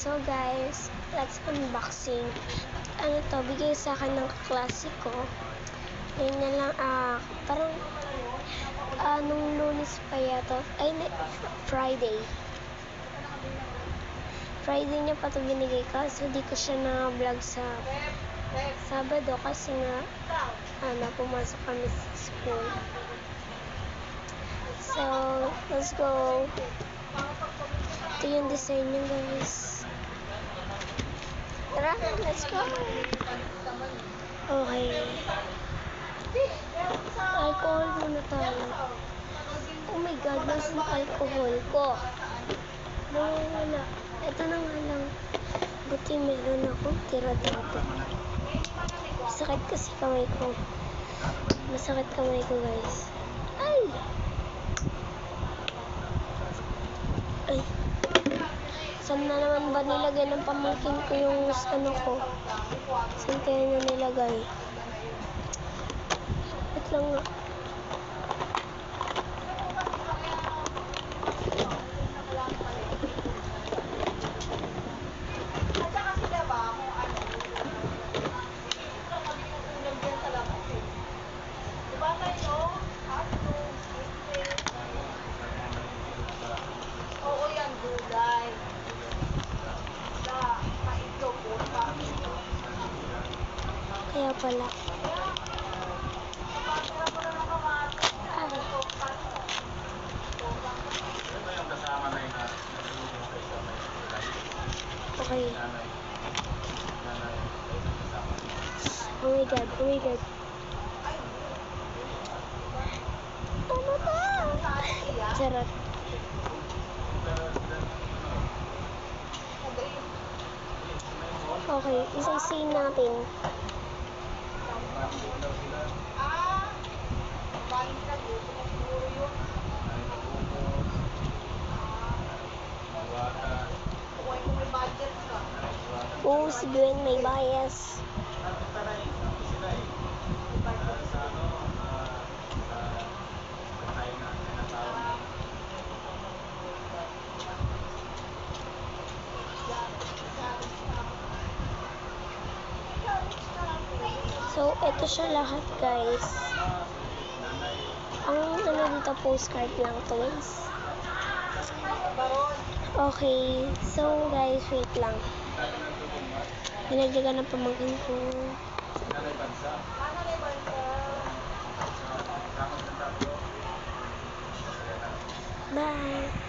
So guys, let's unboxing. Ano to, bigay sa akin ng kaklase ko. Yun na lang, parang nung Lunes pa yata, Friday. Friday niya pa ito binigay kasi hindi ko siya na-vlog sa Sabado kasi nga pumasok kami sa school. So, let's go. Ito yung design niya guys. Tara, let's go. Okay. Alcohol muna tayo. Oh my god, nasa alcohol ko. Wala. Ito na nga lang. Buti meron akong tira dito. Masakit kasi kamay ko. Masakit kamay ko guys. Ay! Ay. Saan na naman ba nilagay ng pamangkin ko yung ano ko? Saan kaya na nilagay? Wait lang nga. Kaya pala. Okay. Oh my god, oh my god. Ano ba? Charot. Okay, isa-isayin natin. Oh, si Gwen may bias. So, ito siya lahat guys. Ang ano dito, postcard lang to guys. Okay, so guys, wait lang. Nilagyan ng pamangkin ko. Bye!